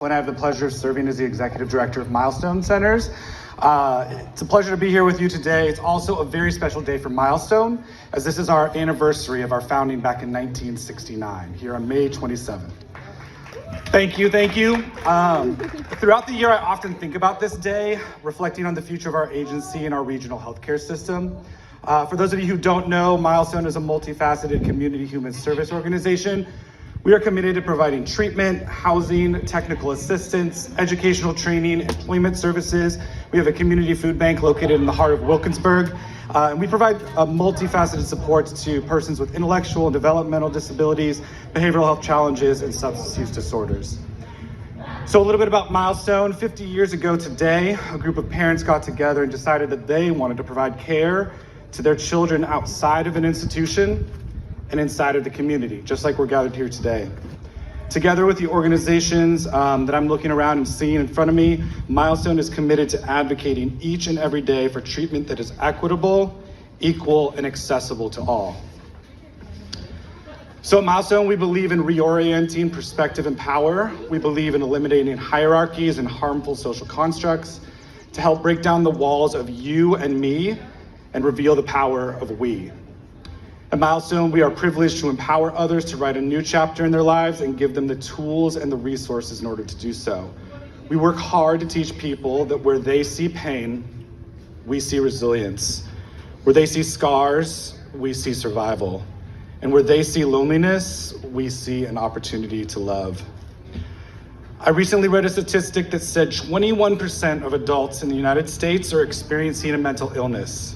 When I have the pleasure of serving as the Executive Director of Milestone Centers. It's a pleasure to be here with you today. It's also a very special day for Milestone, as this is our anniversary of our founding back in 1969, here on May 27th. Thank you. Throughout the year, I often think about this day, reflecting on the future of our agency and our regional healthcare system. For those of you who don't know, Milestone is a multifaceted community human service organization. We are committed to providing treatment, housing, technical assistance, educational training, employment services. We have a community food bank located in the heart of Wilkinsburg. And we provide a multifaceted support to persons with intellectual and developmental disabilities, behavioral health challenges, and substance use disorders. So a little bit about Milestone. 50 years ago today, a group of parents got together and decided that they wanted to provide care to their children outside of an institution and inside of the community, just like we're gathered here today. Together with the organizations that I'm looking around and seeing in front of me, Milestone is committed to advocating each and every day for treatment that is equitable, equal, and accessible to all. So at Milestone, we believe in reorienting perspective and power. We believe in eliminating hierarchies and harmful social constructs to help break down the walls of you and me and reveal the power of we. At Milestone, we are privileged to empower others to write a new chapter in their lives and give them the tools and the resources in order to do so. We work hard to teach people that where they see pain, we see resilience. Where they see scars, we see survival. And where they see loneliness, we see an opportunity to love. I recently read a statistic that said 21% of adults in the United States are experiencing a mental illness.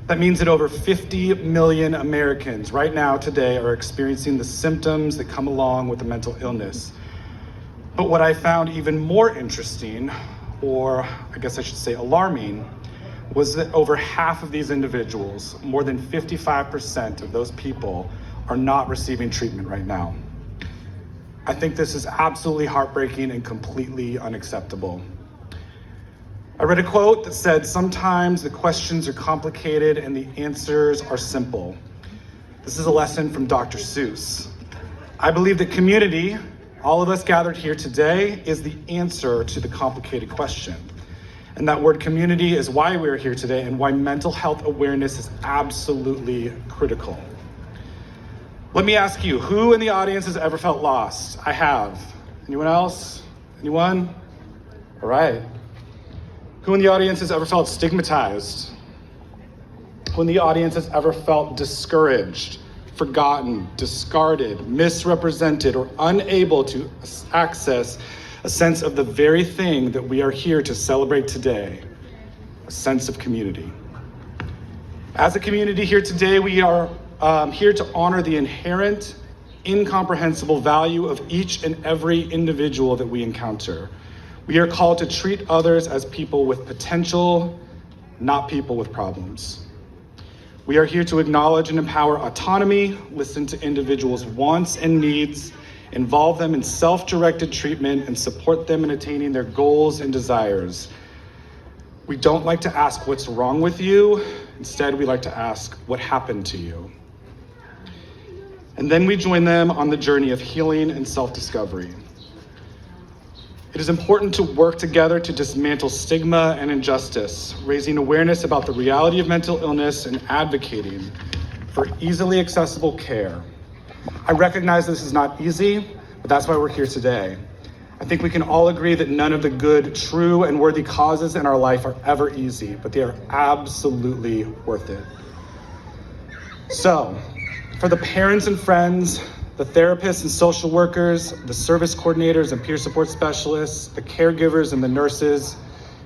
That means that over 50 million Americans right now today are experiencing the symptoms that come along with a mental illness. But what I found even more interesting, or I guess I should say alarming, was that over half of these individuals, more than 55% of those people, are not receiving treatment right now. I think this is absolutely heartbreaking and completely unacceptable. I read a quote that said, "Sometimes the questions are complicated and the answers are simple." This is a lesson from Dr. Seuss. I believe that community, all of us gathered here today, is the answer to the complicated question. And that word community is why we're here today and why mental health awareness is absolutely critical. Let me ask you, who in the audience has ever felt lost? I have. Anyone else? Anyone? All right. Who in the audience has ever felt stigmatized? Who in the audience has ever felt discouraged, forgotten, discarded, misrepresented, or unable to access a sense of the very thing that we are here to celebrate today, a sense of community? As a community here today, we are here to honor the inherent, incomprehensible value of each and every individual that we encounter. We are called to treat others as people with potential, not people with problems. We are here to acknowledge and empower autonomy, listen to individuals' wants and needs, involve them in self-directed treatment, and support them in attaining their goals and desires. We don't like to ask what's wrong with you. Instead, we like to ask what happened to you. And then we join them on the journey of healing and self-discovery. It is important to work together to dismantle stigma and injustice, raising awareness about the reality of mental illness and advocating for easily accessible care. I recognize this is not easy, but that's why we're here today. I think we can all agree that none of the good, true, and worthy causes in our life are ever easy, but they are absolutely worth it. So, for the parents and friends, the therapists and social workers, the service coordinators and peer support specialists, the caregivers and the nurses,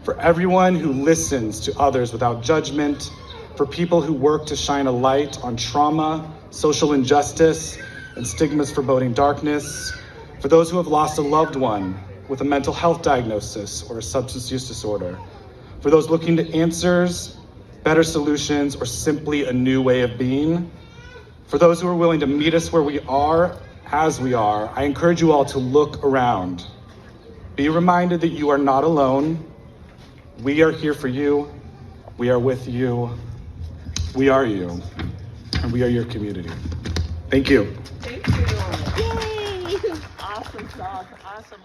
for everyone who listens to others without judgment, for people who work to shine a light on trauma, social injustice, and stigmas foreboding darkness, for those who have lost a loved one with a mental health diagnosis or a substance use disorder, for those looking to answers, better solutions, or simply a new way of being, for those who are willing to meet us where we are, as we are, I encourage you all to look around. Be reminded that you are not alone. We are here for you. We are with you. We are you. And we are your community. Thank you. Thank you. Yay! Awesome job. Awesome.